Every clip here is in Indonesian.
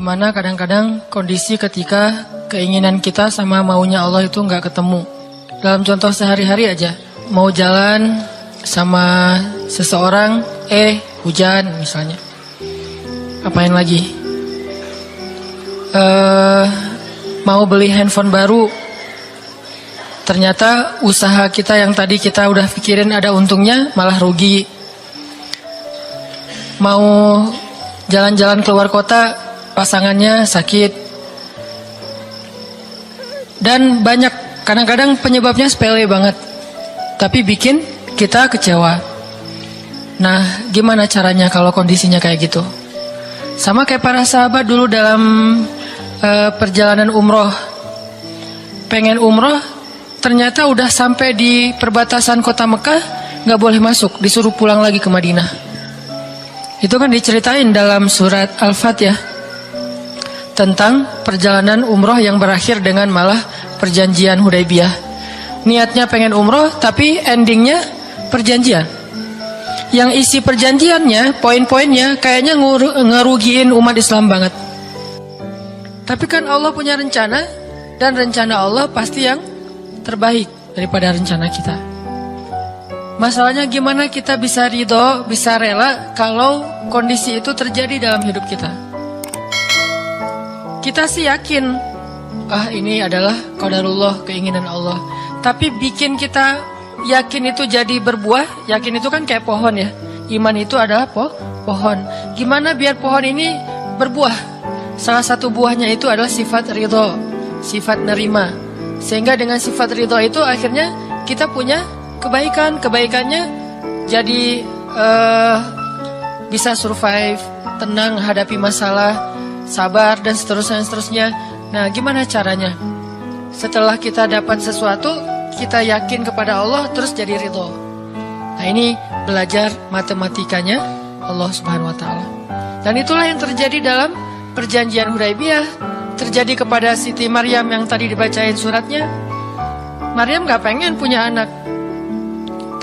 Dimana kadang-kadang kondisi ketika keinginan kita sama maunya Allah itu nggak ketemu. Dalam contoh sehari-hari aja, mau jalan sama seseorang, hujan misalnya. Apain lagi? Mau beli handphone baru, ternyata usaha kita yang tadi kita udah pikirin ada untungnya malah rugi. Mau jalan-jalan keluar kota, pasangannya sakit. Dan banyak, kadang-kadang penyebabnya sepele banget, tapi bikin kita kecewa. Nah, gimana caranya kalau kondisinya kayak gitu? Sama kayak para sahabat dulu dalam perjalanan umroh. Pengen umroh, ternyata udah sampai di perbatasan kota Mekah, gak boleh masuk, disuruh pulang lagi ke Madinah. Itu kan diceritain dalam surat Al-Fatihah tentang perjalanan umroh yang berakhir dengan malah perjanjian Hudaybiyah. Niatnya pengen umroh, tapi endingnya perjanjian. Yang isi perjanjiannya, poin-poinnya kayaknya ngerugiin umat Islam banget. Tapi kan Allah punya rencana, dan rencana Allah pasti yang terbaik daripada rencana kita. Masalahnya gimana kita bisa ridho, bisa rela kalau kondisi itu terjadi dalam hidup kita. Kita sih yakin, ini adalah qadarullah, keinginan Allah. Tapi bikin kita yakin itu jadi berbuah, yakin itu kan kayak pohon ya. Iman itu adalah pohon. Gimana biar pohon ini berbuah? Salah satu buahnya itu adalah sifat ridho, sifat nerima. Sehingga dengan sifat ridho itu akhirnya kita punya kebaikan. Kebaikannya jadi bisa survive, tenang hadapi masalah, sabar dan seterusnya. Nah, gimana caranya? Setelah kita dapat sesuatu, kita yakin kepada Allah, terus jadi ridho. Nah, ini belajar matematikanya Allah Subhanahu wa Ta'ala. Dan itulah yang terjadi dalam perjanjian Hudaybiyah, terjadi kepada Siti Maryam yang tadi dibacain suratnya. Maryam gak pengen punya anak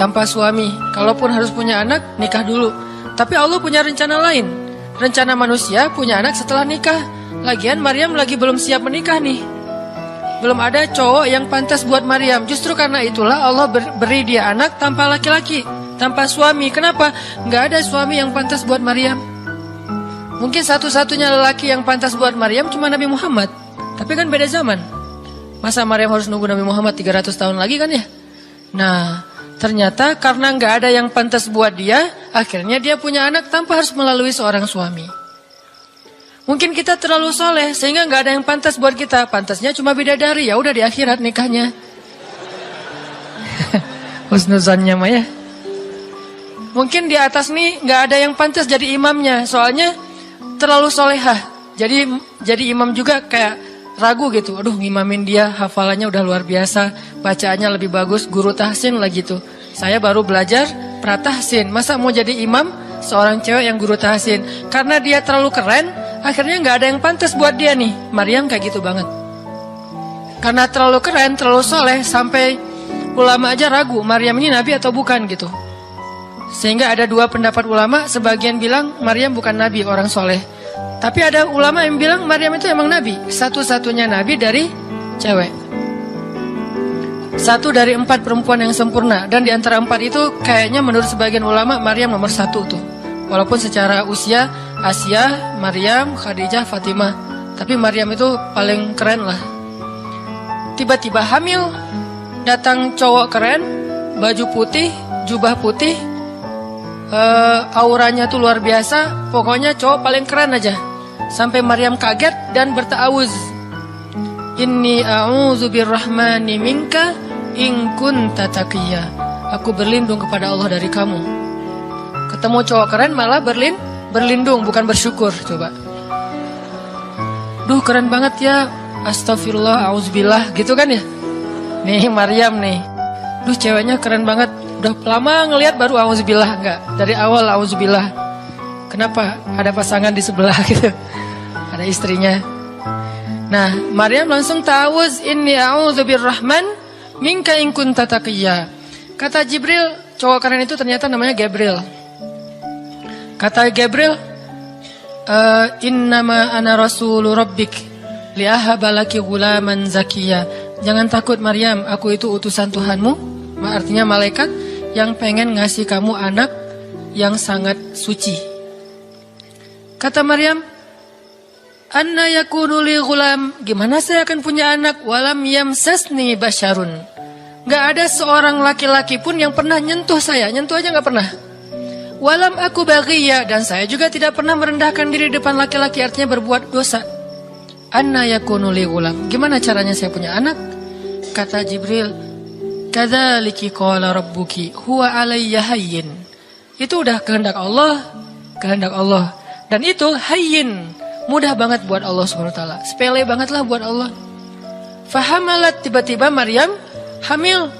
tanpa suami. Kalaupun harus punya anak, nikah dulu. Tapi Allah punya rencana lain. Rencana manusia punya anak setelah nikah. Lagian Maryam lagi belum siap menikah nih. Belum ada cowok yang pantas buat Maryam. Justru karena itulah Allah beri dia anak tanpa laki-laki, tanpa suami. Kenapa? Gak ada suami yang pantas buat Maryam. Mungkin satu-satunya lelaki yang pantas buat Maryam cuma Nabi Muhammad. Tapi kan beda zaman. Masa Maryam harus nunggu Nabi Muhammad 300 tahun lagi kan ya? Nah, ternyata karena gak ada yang pantas buat dia, akhirnya dia punya anak tanpa harus melalui seorang suami. Mungkin kita terlalu soleh sehingga gak ada yang pantas buat kita. Pantasnya cuma bidadari, ya udah di akhirat nikahnya. Husnuzannya mah ya. Mungkin di atas nih gak ada yang pantas jadi imamnya, soalnya terlalu solehah. Jadi imam juga kayak ragu gitu. Aduh, ngimamin dia, hafalannya udah luar biasa, bacaannya lebih bagus, guru tahsin lah gitu. Saya baru belajar pratahsin, masa mau jadi imam seorang cewek yang guru tahsin? Karena dia terlalu keren, akhirnya gak ada yang pantas buat dia nih. Maryam kayak gitu banget. Karena terlalu keren, terlalu soleh, sampai ulama aja ragu Maryam ini nabi atau bukan gitu. Sehingga ada dua pendapat ulama, sebagian bilang Maryam bukan nabi, orang soleh. Tapi ada ulama yang bilang Maryam itu emang nabi, satu-satunya nabi dari cewek. Satu dari 4 perempuan yang sempurna. Dan di antara 4 itu kayaknya menurut sebagian ulama Maryam nomor 1 tuh. Walaupun secara usia Asia, Maryam, Khadijah, Fatimah, tapi Maryam itu paling keren lah. Tiba-tiba hamil, datang cowok keren, baju putih, jubah putih, auranya tuh luar biasa. Pokoknya cowok paling keren aja. Sampai Maryam kaget dan berta'awuz, Inni a'udzu birrahmani minka in kunta taqiyya. Aku berlindung kepada Allah dari kamu. Ketemu cowok keren malah berlindung, bukan bersyukur. Coba. Duh, keren banget ya. Astagfirullah, auzubillah, gitu kan ya. Nih Maryam nih. Duh, ceweknya keren banget. Udah lama ngelihat baru auzubillah, enggak. Dari awal auzubillah. Kenapa? Ada pasangan di sebelah gitu. Ada istrinya. Nah, Maryam langsung ta'awuz, inni a'udzu birrahman minka in kunta taqiyya. Kata Jibril, cowok keren itu ternyata namanya Gabriel. Kata Gabriel, innama ana rasulu rabbik liahaba laki ghulaman zakiya. Jangan takut Maryam, aku itu utusan Tuhanmu, artinya malaikat yang pengen ngasih kamu anak yang sangat suci. Kata Maryam, anna yakunu li ghulam, gimana saya akan punya anak, walam yamsasni basyarun, gak ada seorang laki-laki pun yang pernah nyentuh saya, nyentuh aja gak pernah. Walam aku baghiyya, dan saya juga tidak pernah merendahkan diri depan laki-laki, artinya berbuat dosa. Anna yakunu li ghulam, gimana caranya saya punya anak? Kata Jibril, kadzaliki qala rabbuki huwa alayya hayyin. Itu udah kehendak Allah, kehendak Allah. Dan itu hayyin, mudah banget buat Allah SWT, sepele banget lah buat Allah. Fahamalat, tiba-tiba Maryam hamil.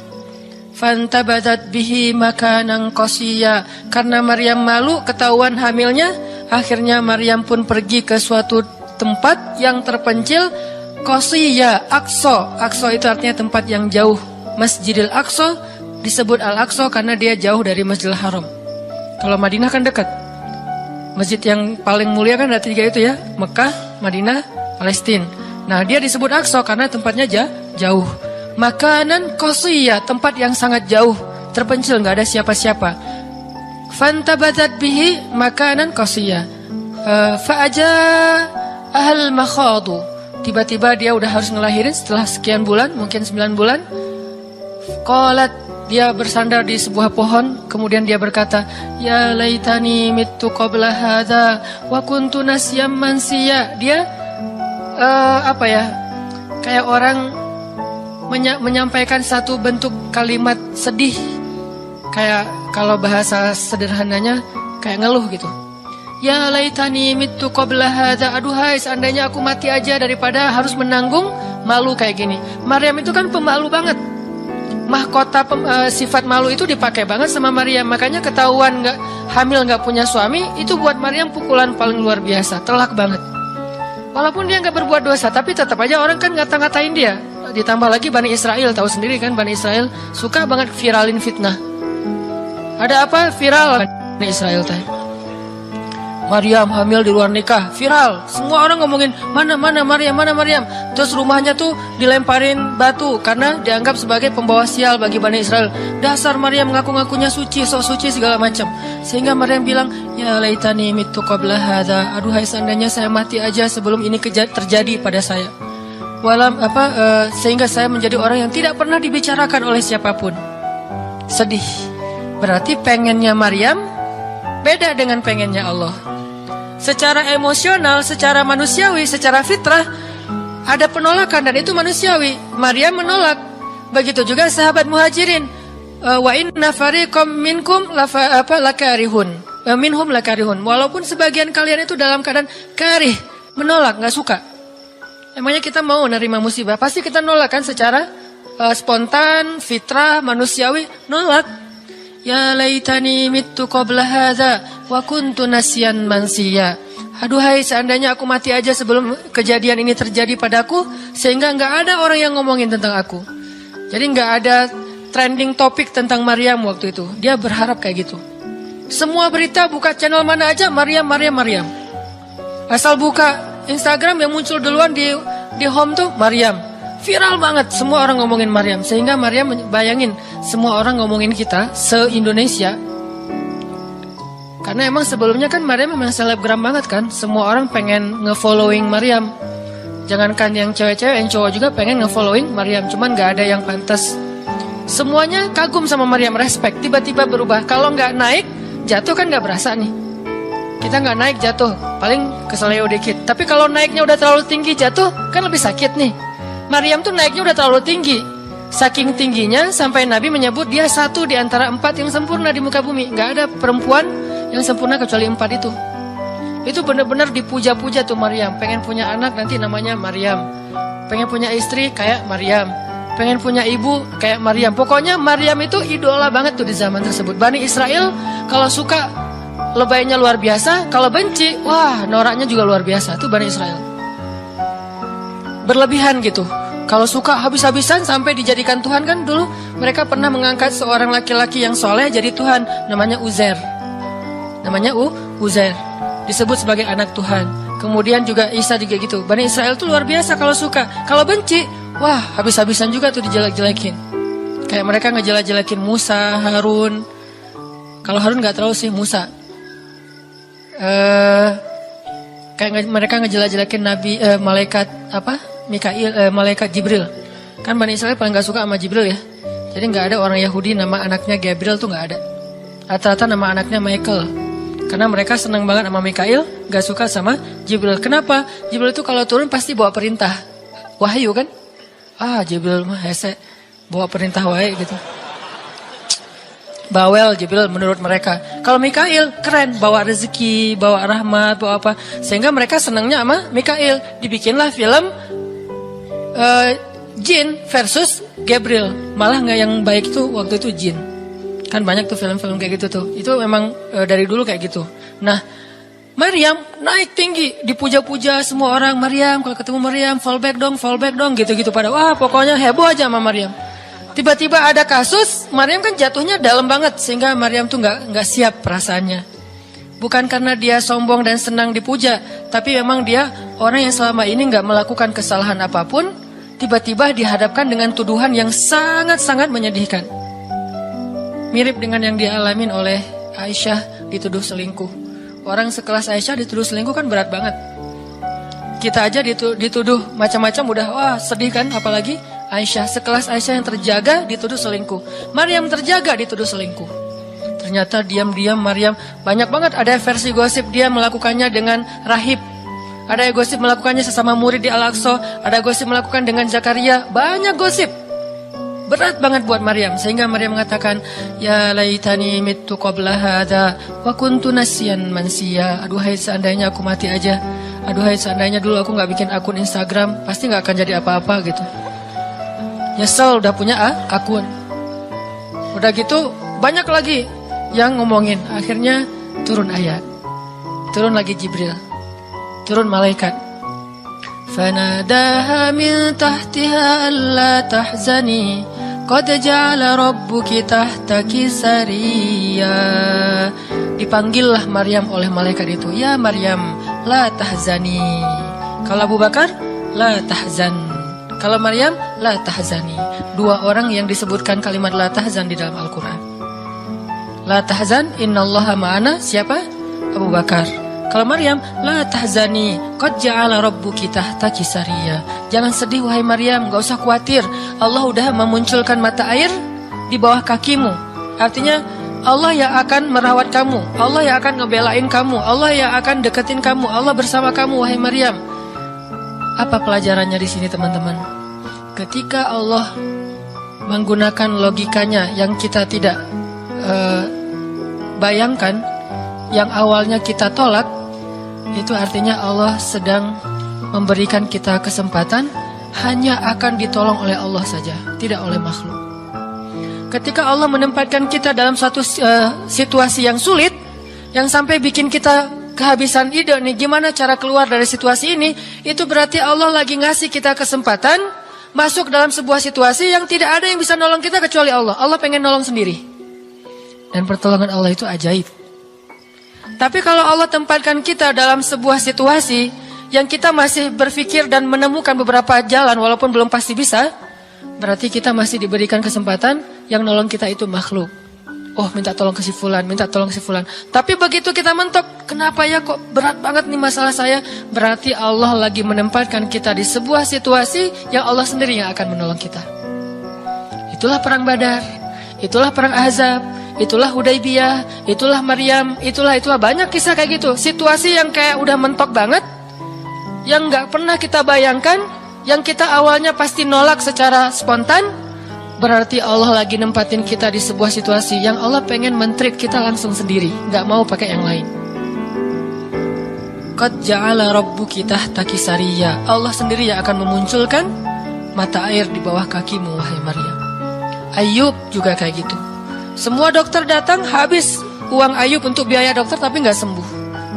Fantabadat bihi makanan qasiyya, karena Maryam malu ketahuan hamilnya, akhirnya Maryam pun pergi ke suatu tempat yang terpencil, qasiyya, Aqsa. Aqsa itu artinya tempat yang jauh. Masjidil Aqsa disebut Al-Aqsa karena dia jauh dari Masjidil Haram. Kalau Madinah kan dekat. Masjid yang paling mulia kan ada 3 itu ya, Mekah, Madinah, Palestina. Nah, dia disebut Aqsa karena tempatnya jauh. Makanan qasiyya, tempat yang sangat jauh, terpencil, nggak ada siapa-siapa. Fantabadat bihi makanan qasiyya. Fa'aja ahal makhadu. Tiba-tiba dia udah harus ngelahirin setelah sekian bulan, mungkin 9 bulan. Qalat, dia bersandar di sebuah pohon, kemudian dia berkata, ya laitani mittu qabla hadza wa kuntu nasyam mansiya. Dia kayak orang menyampaikan satu bentuk kalimat sedih, kayak kalau bahasa sederhananya kayak ngeluh gitu. Ya laitani mittu qabla hadza, aduhai seandainya aku mati aja daripada harus menanggung malu kayak gini. Maryam itu kan pemalu banget. Mahkota sifat malu itu dipakai banget sama Maryam. Makanya ketahuan hamil nggak punya suami, itu buat Maryam pukulan paling luar biasa, telak banget. Walaupun dia nggak berbuat dosa, tapi tetap aja orang kan ngata-ngatain dia. Ditambah lagi Bani Israel, tahu sendiri kan, Bani Israel suka banget viralin fitnah. Ada apa viral Bani Israel teh? Maryam hamil di luar nikah, viral. Semua orang ngomongin mana Maryam, mana Maryam. Terus rumahnya tuh dilemparin batu karena dianggap sebagai pembawa sial bagi Bani Israel. Dasar Maryam ngaku-ngakunya suci, sok suci segala macam. Sehingga Maryam bilang, ya laitani mittu qabla hadza, aduhai seandainya saya mati aja sebelum ini terjadi pada saya. Sehingga saya menjadi orang yang tidak pernah dibicarakan oleh siapapun. Sedih. Berarti pengennya Maryam beda dengan pengennya Allah. Secara emosional, secara manusiawi, secara fitrah ada penolakan dan itu manusiawi. Maryam menolak. Begitu juga sahabat Muhajirin. Wa inna fariqam minkum lakarihun. Minhum lakarihun. Walaupun sebagian kalian itu dalam keadaan karih, menolak, nggak suka. Emangnya kita mau nerima musibah? Pasti kita nolak kan secara spontan, fitrah, manusiawi, nolak. Ya laitani mittu qabla hadza wa kuntu nasyan mansiya. Aduhai seandainya aku mati aja sebelum kejadian ini terjadi padaku, sehingga nggak ada orang yang ngomongin tentang aku. Jadi nggak ada trending topik tentang Maryam waktu itu. Dia berharap kayak gitu. Semua berita buka channel mana aja Maryam. Asal buka Instagram yang muncul duluan di home tuh Maryam. Viral banget, semua orang ngomongin Maryam. Sehingga Maryam bayangin, semua orang ngomongin kita se-Indonesia. Karena emang sebelumnya kan Maryam memang selebgram banget kan. Semua orang pengen nge-following Maryam. Jangankan yang cewek-cewek, yang cowok juga pengen nge-following Maryam. Cuman gak ada yang pantas. Semuanya kagum sama Maryam, respect. Tiba-tiba berubah. Kalau gak naik, jatuh kan gak berasa nih. Kita gak naik, jatuh. Paling keseleo dikit. Tapi kalau naiknya udah terlalu tinggi, jatuh kan lebih sakit nih. Maryam tuh naiknya udah terlalu tinggi. Saking tingginya sampai Nabi menyebut dia satu di antara 4 yang sempurna di muka bumi. Gak ada perempuan yang sempurna kecuali 4 itu. Itu benar-benar dipuja-puja tuh Maryam. Pengen punya anak nanti namanya Maryam. Pengen punya istri kayak Maryam. Pengen punya ibu kayak Maryam. Pokoknya Maryam itu idola banget tuh di zaman tersebut. Bani Israel kalau suka lebaynya luar biasa. Kalau benci, wah noraknya juga luar biasa. Itu Bani Israel. Berlebihan gitu. Kalau suka habis-habisan sampai dijadikan Tuhan kan dulu mereka pernah mengangkat seorang laki-laki yang soleh jadi Tuhan, namanya Uzair. Namanya Uzair. disebut sebagai anak Tuhan. Kemudian juga Isa juga gitu. Bani Israel tuh luar biasa kalau suka. Kalau benci, wah habis-habisan juga tuh dijelek-jelekin. Kayak mereka ngejelek-jelekin Musa, Harun. Kalau Harun nggak terlalu sih, Musa. Kayak mereka ngejelek-jelekin Nabi malaikat apa? Mikail, malaikat Jibril. Kan Bani Israel paling nggak suka sama Jibril ya. Jadi nggak ada orang Yahudi nama anaknya Gabriel tuh nggak ada. Rata-rata nama anaknya Michael. Karena mereka senang banget sama Mikail, gak suka sama Jibril. Kenapa? Jibril itu kalau turun pasti bawa perintah. Wahyu kan? Jibril mah hese, bawa perintah wae gitu. Bawel Jibril menurut mereka. Kalau Mikail keren, bawa rezeki, bawa rahmat, bawa apa. Sehingga mereka senangnya sama Mikail. Dibikinlah film Jin versus Gabriel. Malah gak yang baik itu waktu itu Jin. Kan banyak tuh film-film kayak gitu tuh. Itu memang dari dulu kayak gitu. Nah, Maryam naik tinggi, dipuja-puja semua orang. Maryam, kalau ketemu Maryam, fall back dong, gitu-gitu pada. Wah, pokoknya heboh aja sama Maryam. Tiba-tiba ada kasus, Maryam kan jatuhnya dalam banget sehingga Maryam tuh nggak siap perasaannya. Bukan karena dia sombong dan senang dipuja, tapi memang dia orang yang selama ini nggak melakukan kesalahan apapun, tiba-tiba dihadapkan dengan tuduhan yang sangat-sangat menyedihkan. Mirip dengan yang dialamin oleh Aisyah dituduh selingkuh. Orang sekelas Aisyah dituduh selingkuh kan berat banget. Kita aja dituduh macam-macam udah sedih kan, apalagi Aisyah. Sekelas Aisyah yang terjaga dituduh selingkuh. Maryam terjaga dituduh selingkuh. Ternyata diam-diam Maryam banyak banget ada versi gosip dia melakukannya dengan rahib. Ada gosip melakukannya sesama murid di Al-Aqsa, ada gosip melakukan dengan Zakaria, banyak gosip. Berat banget buat Maryam sehingga Maryam mengatakan ya laitani mittu qabla hadza wa kuntu nasiyan mansiya. Aduhai seandainya aku mati aja. Aduhai seandainya dulu aku nggak bikin akun Instagram, pasti nggak akan jadi apa-apa gitu. Nyesel udah punya akun. Udah gitu banyak lagi yang ngomongin. Akhirnya turun ayat. Turun lagi Jibril. Turun malaikat. Fanadaha min tahtiha alla tahzani qad ja'ala rabbuki tahtaki sariya. Dipanggillah Maryam oleh malaikat itu. Ya Maryam, la tahzani. Kalau Abu Bakar, la tahzan. Kalau Maryam, la tahzani. Dua orang yang disebutkan kalimat la tahzan di dalam Al-Quran. La tahzan, innallaha ma'ana. Siapa? Abu Bakar. Kalau Maryam, la tahzani, qad ja'ala rabbuki tahtaki sariya. Jangan sedih wahai Maryam, gak usah khawatir. Allah udah memunculkan mata air di bawah kakimu. Artinya Allah yang akan merawat kamu, Allah yang akan ngebelain kamu, Allah yang akan deketin kamu, Allah bersama kamu wahai Maryam. Apa pelajarannya di sini teman-teman? Ketika Allah menggunakan logikanya yang kita tidak bayangkan, yang awalnya kita tolak, itu artinya Allah sedang memberikan kita kesempatan hanya akan ditolong oleh Allah saja, tidak oleh makhluk. Ketika Allah menempatkan kita dalam suatu situasi yang sulit, yang sampai bikin kita kehabisan ide nih gimana cara keluar dari situasi ini, itu berarti Allah lagi ngasih kita kesempatan masuk dalam sebuah situasi yang tidak ada yang bisa nolong kita kecuali Allah. Allah pengen nolong sendiri. Dan pertolongan Allah itu ajaib. Tapi kalau Allah tempatkan kita dalam sebuah situasi yang kita masih berpikir dan menemukan beberapa jalan walaupun belum pasti bisa, berarti kita masih diberikan kesempatan yang nolong kita itu makhluk. Oh, minta tolong ke si fulan, minta tolong ke si fulan. Tapi begitu kita mentok, kenapa ya kok berat banget nih masalah saya? Berarti Allah lagi menempatkan kita di sebuah situasi yang Allah sendiri yang akan menolong kita. Itulah perang Badar, itulah perang Ahzab, itulah Hudaybiyah, itulah Maryam, itulah banyak kisah kayak gitu. Situasi yang kayak udah mentok banget, yang gak pernah kita bayangkan, yang kita awalnya pasti nolak secara spontan, berarti Allah lagi nempatin kita di sebuah situasi yang Allah pengen men-treat kita langsung sendiri, gak mau pakai yang lain. Qad ja'ala rabbuki tahtaki sariya. Allah sendiri yang akan memunculkan mata air di bawah kakimu wahai Maryam. Ayub juga kayak gitu. Semua dokter datang habis uang Ayub untuk biaya dokter tapi gak sembuh.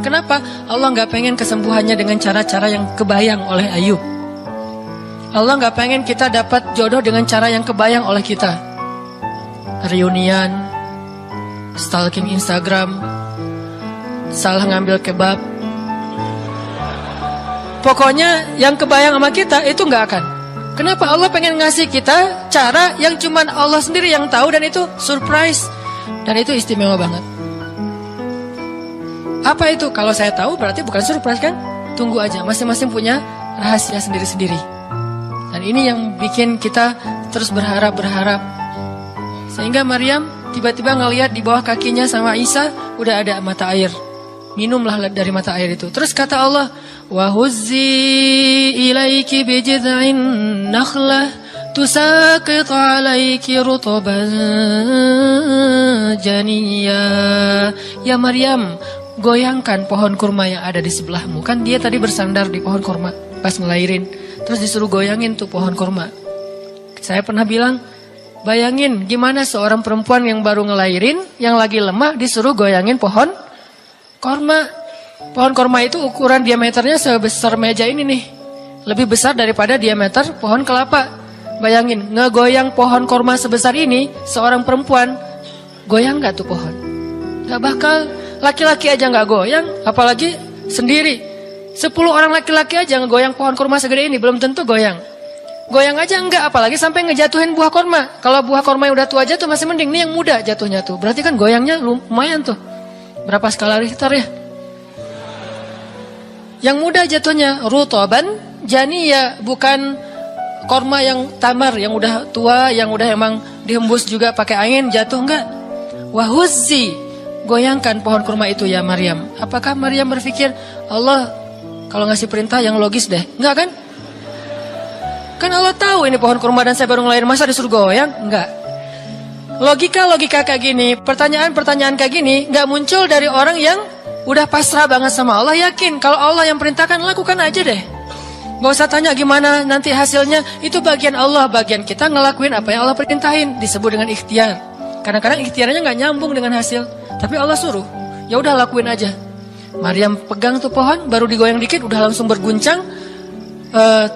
Kenapa? Allah gak pengen kesembuhannya dengan cara-cara yang kebayang oleh Ayub. Allah gak pengen kita dapat jodoh dengan cara yang kebayang oleh kita. Reunian, stalking Instagram, salah ngambil kebab. Pokoknya yang kebayang sama kita itu nggak akan. Kenapa Allah pengen ngasih kita cara yang cuman Allah sendiri yang tahu, dan itu surprise, dan itu istimewa banget. Apa itu? Kalau saya tahu berarti bukan surprise kan? Tunggu aja, masing-masing punya rahasia sendiri-sendiri. Dan ini yang bikin kita terus berharap. Sehingga Maryam tiba-tiba ngelihat di bawah kakinya sama Isa udah ada mata air. Minumlah dari mata air itu. Terus kata Allah, wa huzzi ilaiki bijid'in nakhlah tusaqit alaiki rutban janiyya. Ya Maryam, goyangkan pohon kurma yang ada di sebelahmu. Kan dia tadi bersandar di pohon kurma pas ngelahirin. Terus disuruh goyangin tuh pohon kurma. Saya pernah bilang, bayangin gimana seorang perempuan yang baru ngelahirin, yang lagi lemah, disuruh goyangin pohon kurma. Pohon kurma itu ukuran diameternya sebesar meja ini nih. Lebih besar daripada diameter pohon kelapa. Bayangin, ngegoyang pohon kurma sebesar ini, seorang perempuan, goyang gak tuh pohon? Gak bakal. Laki-laki aja gak goyang, apalagi sendiri. 10 orang laki-laki aja ngegoyang pohon kurma segede ini, belum tentu goyang. Goyang aja enggak, apalagi sampai ngejatuhin buah kurma. Kalau buah kurma yang udah tua jatuh masih mending, nih yang muda jatuhnya tuh. Berarti kan goyangnya lumayan tuh. Berapa skala Richter ya? Yang muda jatuhnya rutoban janiyya, bukan kurma yang tamar, yang udah tua, yang udah emang dihembus juga pakai angin jatuh, enggak. Wahuzzi, goyangkan pohon kurma itu ya Maryam. Apakah Maryam berpikir Allah kalau ngasih perintah yang logis deh? Enggak kan? Kan Allah tahu ini pohon kurma dan saya baru ngelahirin, masa disuruh goyang? Enggak. Logika kayak gini, pertanyaan kayak gini nggak muncul dari orang yang udah pasrah banget sama Allah, yakin kalau Allah yang perintahkan, lakukan aja deh. Gak usah tanya gimana nanti hasilnya, itu bagian Allah, bagian kita ngelakuin apa yang Allah perintahin, disebut dengan ikhtiar. Kadang-kadang ikhtiarnya nggak nyambung dengan hasil, tapi Allah suruh, ya udah lakuin aja. Maryam pegang tuh pohon, baru digoyang dikit udah langsung berguncang.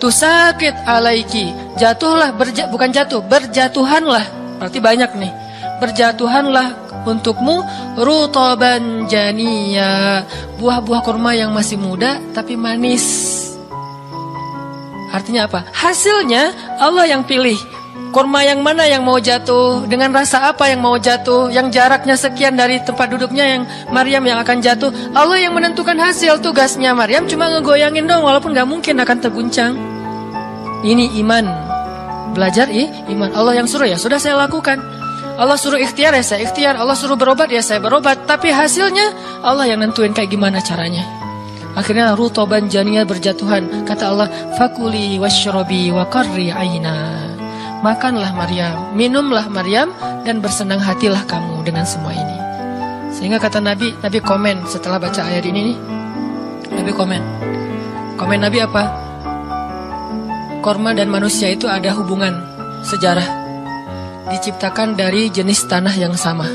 Tusakit alaiki, jatuhlah, bukan jatuh, berjatuhanlah. Berarti banyak nih. Berjatuhanlah untukmu rutoban janiyya, buah-buah kurma yang masih muda tapi manis. Artinya apa? Hasilnya Allah yang pilih. Kurma yang mana yang mau jatuh, dengan rasa apa yang mau jatuh, yang jaraknya sekian dari tempat duduknya yang Maryam yang akan jatuh. Allah yang menentukan hasil. Tugasnya Maryam cuma ngegoyangin dong, walaupun gak mungkin akan terguncang. Ini iman. Belajar iman. Allah yang suruh, ya sudah saya lakukan. Allah suruh ikhtiar, ya saya ikhtiar. Allah suruh berobat, ya saya berobat. Tapi hasilnya Allah yang nentuin kayak gimana caranya. Akhirnya rutoban janiyya, berjatuhan. Kata Allah, fakuli washrobi wa qarri aina. Makanlah Maryam, minumlah Maryam, dan bersenang hatilah kamu dengan semua ini. Sehingga kata Nabi komen setelah baca ayat ini nih. Nabi komen Nabi apa? Kurma dan manusia itu ada hubungan sejarah. Diciptakan dari jenis tanah yang sama.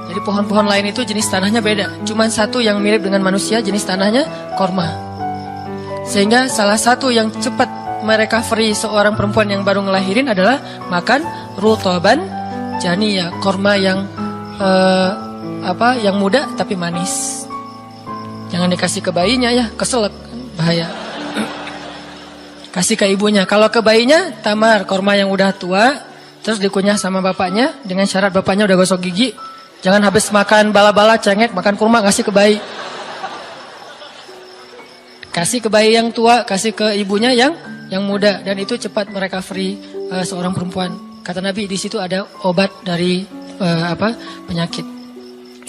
Jadi pohon-pohon lain itu jenis tanahnya beda. Cuman satu yang mirip dengan manusia, jenis tanahnya kurma. Sehingga salah satu yang cepat merecovery seorang perempuan yang baru ngelahirin adalah makan rutoban janiyya, kurma yang yang muda tapi manis. Jangan dikasih ke bayinya ya, keselak, bahaya. Kasih ke ibunya. Kalau ke bayinya, tamar, kurma yang udah tua, terus dikunyah sama bapaknya, dengan syarat bapaknya udah gosok gigi. Jangan habis makan bala-bala, cengek, makan kurma, kasih ke bayi. Kasih ke bayi yang tua, kasih ke ibunya yang muda. Dan itu cepat merecovery seorang perempuan. Kata Nabi, di situ ada obat dari penyakit.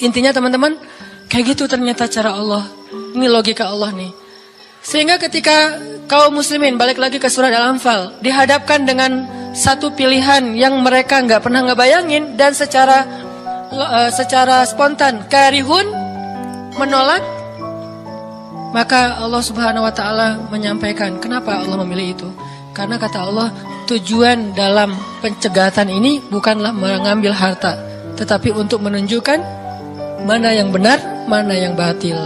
Intinya teman-teman, kayak gitu ternyata cara Allah. Ini logika Allah nih. Sehingga ketika kaum muslimin, balik lagi ke surat Al-Anfal, dihadapkan dengan satu pilihan yang mereka nggak pernah ngebayangin, dan secara spontan karihun, menolak, maka Allah Subhanahu wa taala menyampaikan kenapa Allah memilih itu. Karena kata Allah, tujuan dalam pencegatan ini bukanlah mengambil harta, tetapi untuk menunjukkan mana yang benar, mana yang batil.